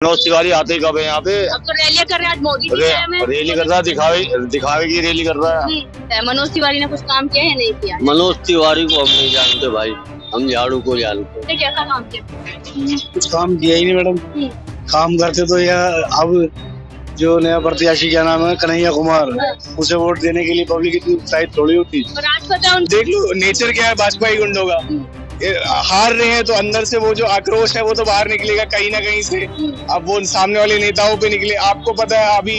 मनोज तिवारी आते ही कब है यहाँ पे? अब तो रैलियां कर रहे हैं, आज मोदी जी आए हैं। रैली कर रहा है, दिखावे की रैली कर रहा है। मनोज तिवारी ने कुछ काम किया है नहीं किया? मनोज तिवारी को हम नहीं जानते भाई, हम झाड़ू को जानते। कैसा काम किया? कुछ काम किया ही नहीं मैडम। काम करते तो यह अब जो नया प्रत्याशी क्या नाम है कन्हैया कुमार, उसे वोट देने के लिए पब्लिक इतनी उत्साहित थोड़ी होती। देख लो नेचर क्या है भाजपा ही गुंडों का। हार रहे हैं तो अंदर से वो जो आक्रोश है वो तो बाहर निकलेगा कहीं ना कहीं से। अब वो सामने वाले नेताओं पे निकले। आपको पता है अभी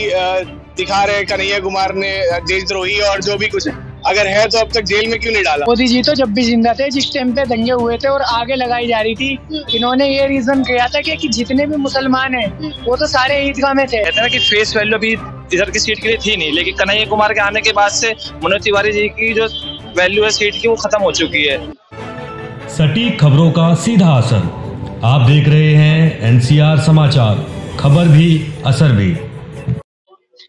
दिखा रहे कन्हैया कुमार ने देशद्रोही और जो भी कुछ है, अगर है तो अब तक जेल में क्यों नहीं डाला? मोदी जी तो जब भी जिंदा थे, जिस टाइम पे दंगे हुए थे और आगे लगाई जा रही थी, इन्होंने ये रीजन किया था कि जितने भी मुसलमान हैं वो तो सारे ईदगाह में थे। कहते हैं कि फेस वैल्यू अभी इधर की सीट के लिए थी नहीं, लेकिन कन्हैया कुमार के आने के बाद से मनोज तिवारी जी की जो वैल्यू है सीट की वो खत्म हो चुकी है। सटीक खबरों का सीधा असर। आप देख रहे हैं एनसीआर समाचार, खबर भी असर भी।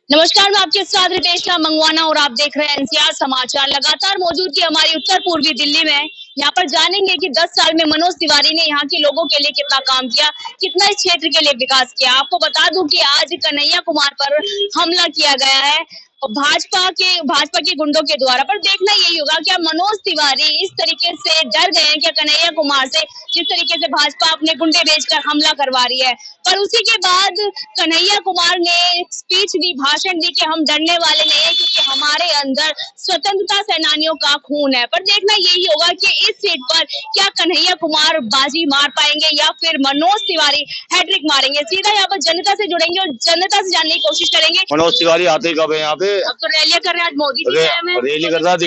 नमस्कार, मैं आपके साथ रितेशना मंगवाना और आप देख रहे हैं एनसीआर समाचार। लगातार मौजूदगी हमारी उत्तर पूर्वी दिल्ली में। यहाँ पर जानेंगे कि 10 साल में मनोज तिवारी ने यहाँ के लोगों के लिए कितना काम किया, कितना इस क्षेत्र के लिए विकास किया। आपको बता दूं कि आज कन्हैया कुमार पर हमला किया गया है भाजपा के गुंडों के द्वारा। पर देखना यही होगा क्या मनोज तिवारी इस तरीके से डर गए हैं क्या कन्हैया कुमार से, जिस तरीके से भाजपा अपने गुंडे भेजकर हमला करवा रही है। पर उसी के बाद कन्हैया कुमार ने स्पीच दी, भाषण दी कि हम डरने वाले नहीं है क्योंकि हमारे अंदर स्वतंत्रता सेनानियों का खून है। पर देखना यही होगा कि इस सीट पर क्या कन्हैया कुमार बाजी मार पाएंगे या फिर मनोज तिवारी हैट्रिक मारेंगे। सीधा यहाँ पर जनता से जुड़ेंगे और जनता से जानने की कोशिश करेंगे। मनोज तिवारी आते ही कब है यहाँ पे? अब तो रैलियां कर रहे हैं, आज मोदी जी आए हैं। रैली कर रहा है,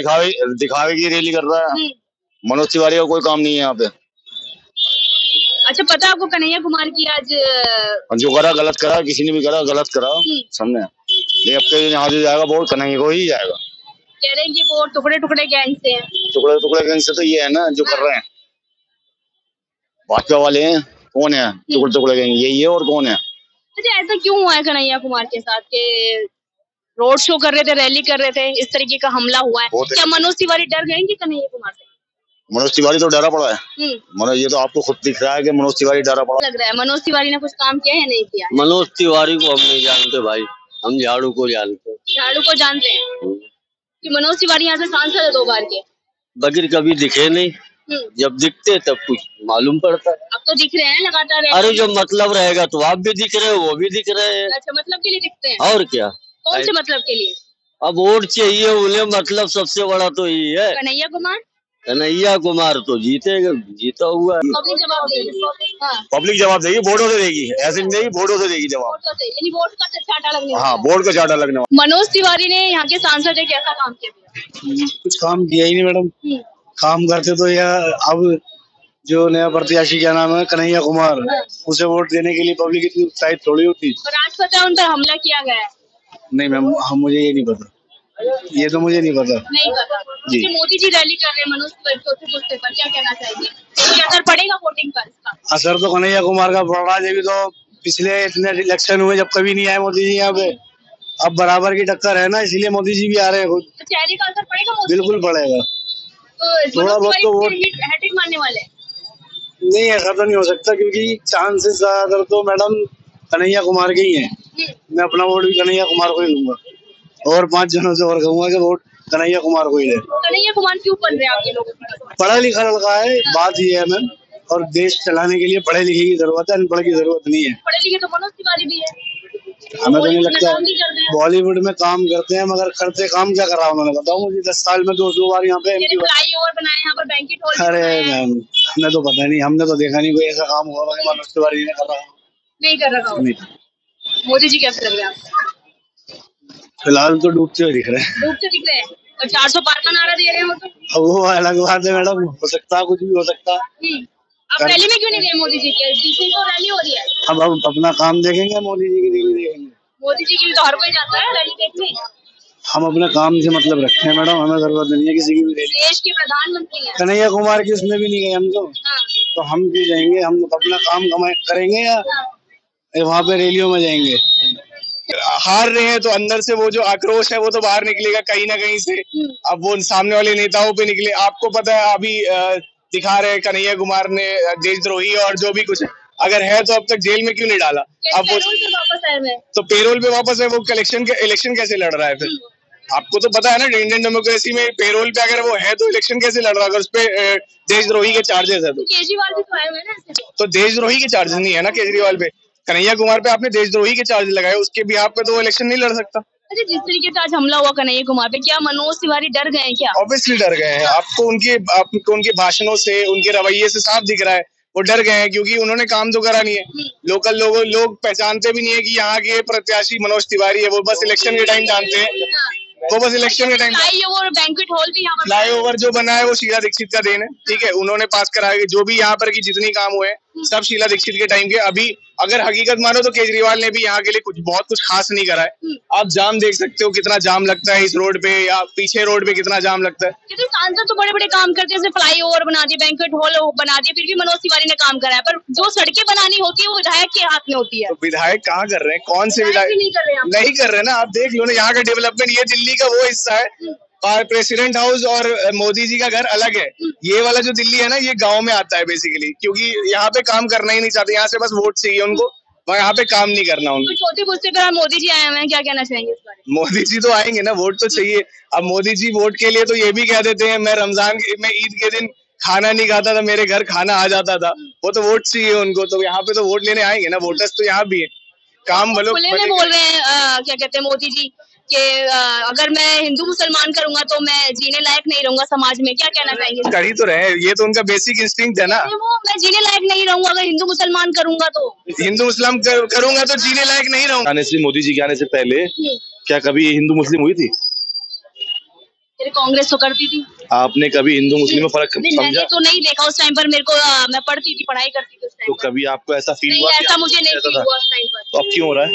दिखावे की रैली कर रहा है। मनोज तिवारी का कोई काम नहीं है यहाँ पे। अच्छा, पता आपको कन्हैया कुमार की आज जो करा गलत करा, किसी ने भी करा गलत करा सबने। अब तो यहाँ जो जाएगा वोट कन्हैया को ही जाएगा। कह रहे हैं कि वो टुकड़े टुकड़े गैंग से हैं। टुकड़े गैंग से तो ये है ना जो कर रहे हैं भाजपा वाले हैं। कौन है टुकड़े गैंग? यही है और कौन है? अच्छा, ऐसा क्यों हुआ है कन्हैया कुमार के साथ के रोड शो कर रहे थे, रैली कर रहे थे, इस तरीके का हमला हुआ है? क्या मनोज तिवारी डर गए कि कन्हैया कुमार से? मनोज तिवारी तो डरा पड़ा है। मनोज, ये तो आपको खुद दिख रहा है कि मनोज तिवारी डरा पड़ा लग रहा है। मनोज तिवारी ने कुछ काम किया है नहीं किया? मनोज तिवारी को हम नहीं जानते भाई, हम झाड़ू को जानते। झाड़ू को जानते हैं कि मनोज तिवारी यहाँ से सांसद है 2 बार के, बगैर कभी दिखे नहीं। जब दिखते तब कुछ मालूम पड़ता। अब तो दिख रहे हैं लगातार। अरे जो मतलब रहेगा तो आप भी दिख रहे हो, वो भी दिख रहे हैं। अच्छा, मतलब के लिए दिखते हैं और क्या? कौन से मतलब के लिए? अब वोट चाहिए उन्हें, मतलब सबसे बड़ा तो यही है। कन्हैया कुमार तो जीता हुआ है। पब्लिक जवाब देगी। पब्लिक जवाब देगी, वोटों से देगी। ऐसे नहीं देगी, वोटों से देगी जवाब। यानी वोट का चाटा लगने वाला। हाँ, वोट का चाटा लगने वाला। मनोज तिवारी ने यहाँ के सांसद है, कैसा काम किया? कुछ काम किया ही नहीं मैडम। काम करते तो यह अब जो नया प्रत्याशी क्या नाम है कन्हैया कुमार, उसे वोट देने के लिए पब्लिक इतनी उत्साहित थोड़ी होती। और आज पता है उन पर हमला किया गया है? नहीं मैम, मुझे ये नहीं पता। ये तो मुझे नहीं पता जी। मोदी जी रैली कर रहे हैं मनोज तिवारी पर, क्या कहना चाहिए? क्या असर पड़ेगा वोटिंग पर इसका? असर तो कन्हैया कुमार का पड़ रहा है। तो पिछले इतने इलेक्शन हुए जब कभी नहीं आए मोदी जी यहाँ पे। अब बराबर की टक्कर है ना, इसलिए मोदी जी भी आ रहे हैं खुद। तो चेहरे का असर पड़ेगा? बिल्कुल पड़ेगा। तो थोड़ा बहुत तो वोट हैट्रिक मारने वाले नहीं, ऐसा तो नहीं हो सकता क्योंकि चांसेस ज्यादातर तो मैडम कन्हैया कुमार के ही हैं। मैं अपना वोट भी कन्हैया कुमार को ही दूंगा और 5 जनों से और कहूंगा कि वोट कन्हैया कुमार को ही दे। कन्हैया कुमार क्यों बन रहे हैं आपके लोग? पढ़ा लिखा लड़का है, बात ये है मैम। और देश चलाने के लिए पढ़े लिखे की जरूरत है, अनपढ़ की जरूरत नहीं है। पढ़े लिखे तो मनोज तिवारी भी है। हमें तो नहीं लगता। बॉलीवुड में काम करते हैं मगर करते काम क्या कर रहा उन्होंने बताओ मुझे। 10 साल में 2 बार यहाँ पे फ्लाईओवर बनाए, यहाँ पर बैंकेट हॉल। अरे मैम, हमें तो पता नहीं, हमने तो देखा नहीं कोई ऐसा काम हुआ मनोज तिवारी ने कर रहा। नहीं कर रहा मोदी जी कैसे लग रहे हैं? फिलहाल तो डूबते हुए दिख रहे हैं। डूबते दिख रहे हैं और 400 पार का नारा दे रहे हैं। वो अलग बात है मैडम, हो सकता है, कुछ भी हो सकता है। अब रैली में क्यों नहीं गए मोदी जी के? पीछे तो रैली हो रही है। अब अपना काम देखेंगे, मोदी जी की रैली देखेंगे। मोदी जी की तो हर कोई जाता है रैली देखने। हम अपने काम से मतलब रखते हैं मैडम, हमें जरूरत नहीं है किसी की भी रैली। देश के प्रधानमंत्री हैं कन्हैया कुमार की, उसमें भी नहीं गए हम तो हम क्यों जाएंगे? हम अपना काम करेंगे या वहाँ पे रैलियों में जाएंगे? हार रहे हैं तो अंदर से वो जो आक्रोश है वो तो बाहर निकलेगा कहीं ना कहीं से। अब वो सामने वाले नेताओं पे निकले। आपको पता है अभी दिखा रहे कन्हैया कुमार ने देशद्रोही और जो भी कुछ है, अगर है तो अब तक जेल में क्यों नहीं डाला? अब वो वापस आए हैं। तो पेरोल पे वापस है, वो इलेक्शन कैसे लड़ रहा है फिर? आपको तो पता है ना, इंडियन डेमोक्रेसी में पेरोल पे अगर वो है तो इलेक्शन कैसे लड़ रहा है? अगर उस पे देशद्रोही के चार्जेस है तो केजरीवाल भी तो आए हुए हैं ना। तो देशद्रोही के चार्जेस नहीं है ना केजरीवाल पे। कन्हैया कुमार पे आपने देशद्रोही के चार्ज लगाए, उसके बिहाफ पे तो इलेक्शन नहीं लड़ सकता। अच्छा, जिस तरीके से आज हमला हुआ कन्हैया कुमार पे, क्या मनोज तिवारी डर गए हैं क्या? ऑब्वियसली डर गए हैं। आपको उनके भाषणों से, उनके रवैये से साफ दिख रहा है वो डर गए हैं, क्योंकि उन्होंने काम तो करा नहीं है। लोकल लोग पहचानते भी नहीं है कि यहाँ के प्रत्याशी मनोज तिवारी है। वो बस इलेक्शन के टाइम जानते हैं, वो बस इलेक्शन के टाइम। फ्लाईओवर बैंक्वेट हॉल भी यहाँ पर, फ्लाईओवर जो बना है वो शीला दीक्षित का देन है, ठीक है। उन्होंने पास कराया, जो भी यहाँ पर की जितनी काम हुए सब शीला दीक्षित के टाइम के। अभी अगर हकीकत मानो तो केजरीवाल ने भी यहाँ के लिए बहुत कुछ खास नहीं करा है। आप जाम देख सकते हो, कितना जाम लगता है इस रोड पे, या पीछे रोड पे कितना जाम लगता है। क्योंकि सांसद तो बड़े बड़े काम करते हैं, जैसे फ्लाईओवर बना दिए, बैंक्वेट हॉल बना दिए, फिर भी मनोज तिवारी ने काम करा है। पर जो सड़कें बनानी होती है वो विधायक के हाथ में होती है। तो विधायक कहाँ कर रहे हैं? कौन से विधायक नहीं कर रहे ना? आप देख लो ना, यहाँ का डेवलपमेंट, ये दिल्ली का वो हिस्सा है। प्रेसिडेंट हाउस और मोदी जी का घर अलग है। ये वाला जो दिल्ली है ना, ये गांव में आता है बेसिकली, क्योंकि यहाँ पे काम करना ही नहीं चाहते। यहाँ से बस वोट चाहिए उनको, यहाँ पे काम नहीं करना उनको। तो चौथे पुस्ते पर मोदी जी आए हुए हैं, क्या कहना चाहेंगे इस बारे में? मोदी जी तो आएंगे ना, वोट तो चाहिए। अब मोदी जी वोट के लिए तो ये भी कह देते हैं, मैं ईद के दिन खाना नहीं खाता था, मेरे घर खाना आ जाता था। वो तो वोट चाहिए उनको, तो यहाँ पे तो वोट लेने आएंगे ना। वोटर्स तो यहाँ भी है। काम बोल रहे हैं, क्या कहते हैं मोदी जी कि अगर मैं हिंदू मुसलमान करूंगा तो मैं जीने लायक नहीं रहूंगा समाज में, क्या कहना चाहेंगे? कर ही तो रहे, ये तो उनका बेसिक इंस्टिंक्ट है ना। वो मैं जीने लायक नहीं रहूंगा अगर हिंदू मुसलमान करूंगा तो। हिंदू मुस्लिम करूंगा तो जीने लायक नहीं रहूंगा। आने से, मोदी जी के आने से पहले क्या कभी हिंदू मुस्लिम हुई थी? कांग्रेस तो करती थी। आपने कभी हिंदू मुस्लिम में फर्क समझा? मैंने तो नहीं देखा उस टाइम पर, मेरे को मैं पढ़ती थी, पढ़ाई करती थी उस टाइम। तो कभी आपको ऐसा फील हुआ? ऐसा मुझे नहीं फील हुआ उस टाइम पर। तो अब क्यों हो रहा है?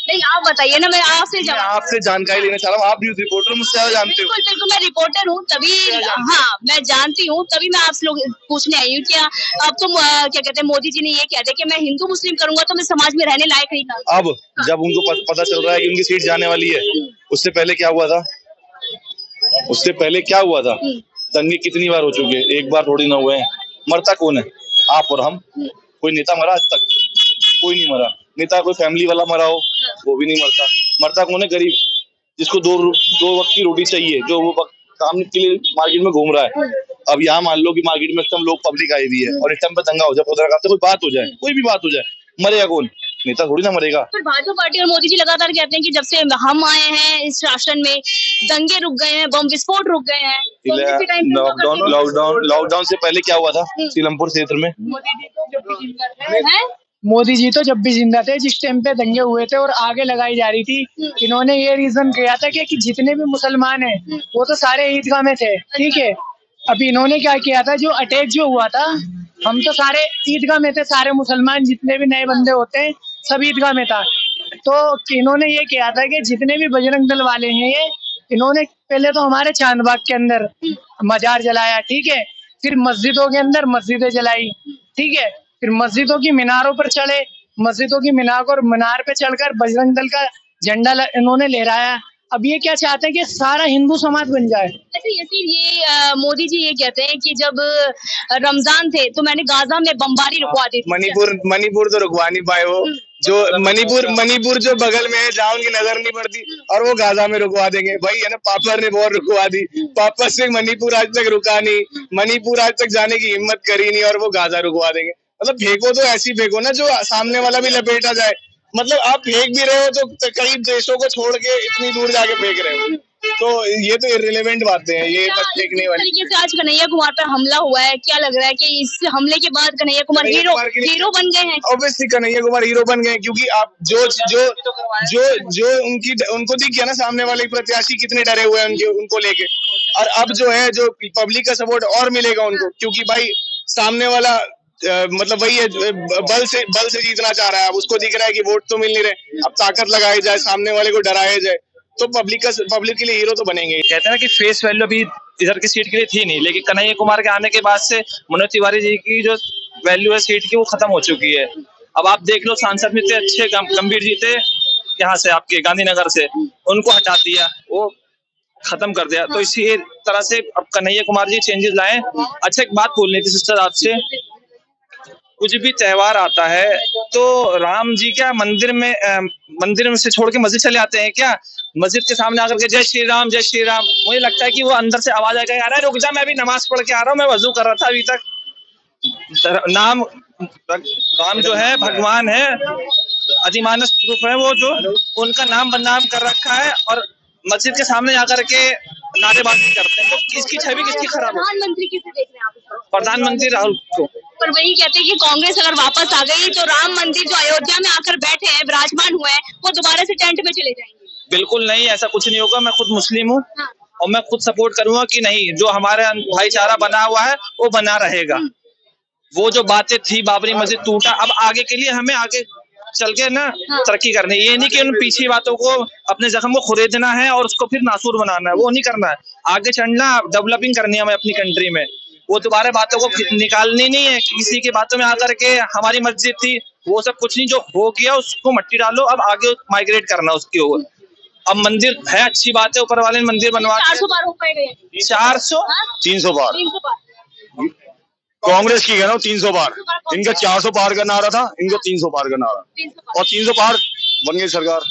नहीं, आप बताइए ना, मैं आपसे जानकारी लेना चाह रहा हूँ। आप न्यूज रिपोर्टर, मुझसे ज्यादा जानते हो। बिल्कुल, मैं रिपोर्टर हूँ, तभी हाँ मैं जानती हूँ, तभी मैं आपसे लोग पूछने आई हूँ। क्या अब तो क्या कहते हैं मोदी जी ने ये कह दिया कि मैं हिंदू मुस्लिम करूंगा तो मैं समाज में रहने लायक नहीं था। अब जब उनको पता चल रहा है कि उनकी सीट जाने वाली है, उससे पहले क्या हुआ था? उससे पहले क्या हुआ था? दंगे कितनी बार हो चुके हैं, एक बार थोड़ी ना हुए हैं। मरता कौन है? आप और हम। कोई नेता मरा आज तक? कोई नहीं मरा। नेता कोई फैमिली वाला मरा हो वो भी नहीं मरता। मरता कौन है? गरीब, जिसको दो वक्त की रोटी चाहिए, जो वो काम के लिए मार्केट में घूम रहा है। अब यहाँ मान लो कि मार्केट में एकदम लोग पब्लिक आई हुई है और इस टाइम पे दंगा हो जाए, कोई बात हो जाए, कोई भी बात हो जाए, मरेगा कौन? नेता थोड़ी ना मरेगा। पर भाजपा पार्टी और मोदी जी लगातार कहते हैं कि जब से हम आए हैं इस शासन में दंगे रुक गए हैं, बम विस्फोट रुक गए हैं। लॉकडाउन से पहले क्या हुआ था सीलमपुर क्षेत्र में? मोदी जी तो जब भी जिंदा थे, जिस टाइम पे दंगे हुए थे और आगे लगाई जा रही थी, इन्होंने ये रीजन किया था कि जितने भी मुसलमान हैं वो तो सारे ईदगाह में थे, ठीक है। अभी इन्होंने क्या किया था, जो अटैक जो हुआ था, हम तो सारे ईदगाह में थे, सारे मुसलमान जितने भी नए बंदे होते हैं सब ईदगाह में था। तो इन्होंने ये किया था कि जितने भी बजरंग दल वाले हैं, ये इन्होंने पहले तो हमारे चांदबाग के अंदर मजार जलाया, ठीक है। फिर मस्जिदों के अंदर मस्जिदें जलाई, ठीक है। फिर मस्जिदों की मीनारों पर चढ़े, मस्जिदों की मीनार पे चढ़कर बजरंग दल का झंडा इन्होंने लहराया। अब ये क्या चाहते हैं कि सारा हिंदू समाज बन जाए। अच्छा, ये मोदी जी ये कहते हैं कि जब रमजान थे तो मैंने गाजा में बमबारी रुकवा दी थी। मणिपुर तो रुकवा नहीं पाए वो, जो मणिपुर जो बगल में है, जहाँ उनकी नजर नहीं पड़ती, और वो गाजा में रुकवा देंगे भाई, है ना। पापर ने बहुत रुकवा दी, पापर से मणिपुर आज तक रुका नहीं, मणिपुर आज तक जाने की हिम्मत करी नहीं, और वो गाजा रुकवा देंगे। मतलब फेंको तो ऐसी फेंको ना जो सामने वाला भी लपेटा जाए। मतलब आप फेंक भी रहे हो तो कई देशों को छोड़ के इतनी दूर जाके फेंक रहे हो, तो ये तो इररिलेवेंट बातें हैं, ये बस फेंकने वाली। तरीके से आज कन्हैया कुमार पर हमला हुआ है, क्या लग रहा है कि इस हमले के बाद कन्हैया कुमार हीरो बन गए हैं? ऑब्वियसली कन्हैया कुमार हीरो बन गए, क्योंकि आप जो उनको दिख गया ना सामने वाले प्रत्याशी कितने डरे हुए हैं उनको लेके। और अब जो है, जो पब्लिक का सपोर्ट और मिलेगा उनको, क्योंकि भाई सामने वाला मतलब वही है, बल से जीतना चाह रहा है। अब उसको दिख रहा है कि वोट तो मिल नहीं रहे, अब ताकत लगाई जाए, सामने वाले को डराया जाए, तो पब्लिक के लिए हीरो तो बनेंगे। कहते हैं ना कि फेस वैल्यू अभी इधर की सीट के लिए थी नहीं, लेकिन कन्हैया कुमार के आने के बाद से मनोज तिवारी जी की जो वैल्यू है सीट की वो खत्म हो चुकी है। अब आप देख लो, सांसद में अच्छे गंभीर जी थे यहाँ से, आपके गांधीनगर से, उनको हटा दिया, वो खत्म कर दिया। तो इसी तरह से अब कन्हैया कुमार जी चेंजेस लाए। अच्छा, एक बात बोलनी थी सिस्टर आपसे, कुछ भी त्योहार आता है तो राम जी क्या मंदिर में से छोड़ के मस्जिद चले आते हैं क्या? मस्जिद के सामने आकर के जय श्री राम जय श्री राम, मुझे लगता है कि वो अंदर से आवाज आएगा, अरे रुक जा, मैं अभी नमाज पढ़ के आ रहा हूँ, मैं वजू कर रहा था अभी तक। राम जो है भगवान है, अधिमानस रूप है वो, जो उनका नाम बदनाम कर रखा है और मस्जिद के सामने जाकर के नारेबाजी करते हैं, तो किसकी छवि किसकी खराब है? प्रधानमंत्री किसे देख रहे हैं आप? प्रधानमंत्री राहुल को। पर वही कहते हैं कि कांग्रेस अगर वापस आ गई तो राम मंदिर जो अयोध्या में आकर बैठे हैं, विराजमान हुए हैं, वो दोबारा से टेंट में चले जाएंगे। बिल्कुल नहीं, ऐसा कुछ नहीं होगा। मैं खुद मुस्लिम हूँ और मैं खुद सपोर्ट करूंगा कि नहीं, जो हमारे भाईचारा बना हुआ है वो बना रहेगा। वो जो बातें थी बाबरी मस्जिद टूटा, अब आगे के लिए हमें आगे चल के ना तरक्की करनी है। ये नहीं कि उन पीछे बातों को, अपने जख्म को खुरेदना है और उसको फिर नासूर बनाना है, वो नहीं करना है। आगे चढ़ना, डेवलपिंग करनी है हमें अपनी कंट्री में। वो दोबारा बातों को निकालनी नहीं है, किसी की बातों में आकर के हमारी मस्जिद थी, वो सब कुछ नहीं, जो हो गया उसको मट्टी डालो, अब आगे माइग्रेट करना उसके ऊपर। अब मंदिर है, अच्छी बात है, ऊपर वाले ने मंदिर बनवा 400 पार हो पाएगा? 400 300 बार 300 पार कांग्रेस की है ना, 300 बार। इनका 400 पार का नारा था, इनका 300 पार का नारा, और 300 पार बन गई सरकार।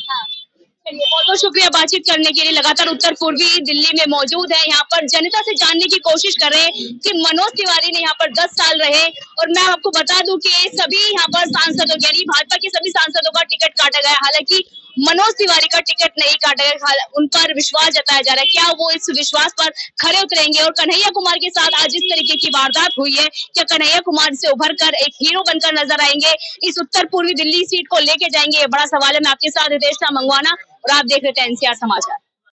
चलिए, बहुत बहुत शुक्रिया बातचीत करने के लिए। लगातार उत्तर पूर्वी दिल्ली में मौजूद है, यहाँ पर जनता से जानने की कोशिश कर रहे हैं कि मनोज तिवारी ने यहाँ पर 10 साल रहे, और मैं आपको बता दूं कि सभी यहाँ पर सांसदों, यानी भाजपा के सभी सांसदों का टिकट काटा गया। हालांकि मनोज तिवारी का टिकट नहीं काटा गया, उन पर विश्वास जताया जा रहा है। क्या वो इस विश्वास पर खरे उतरेंगे? और कन्हैया कुमार के साथ आज जिस तरीके की वारदात हुई है, क्या कन्हैया कुमार से उभर कर एक हीरो बनकर नजर आएंगे? इस उत्तर पूर्वी दिल्ली सीट को लेके जाएंगे, ये बड़ा सवाल है। मैं आपके साथ रितेश मंगवाना और आप देख रहे थे एनसीआर समाचार।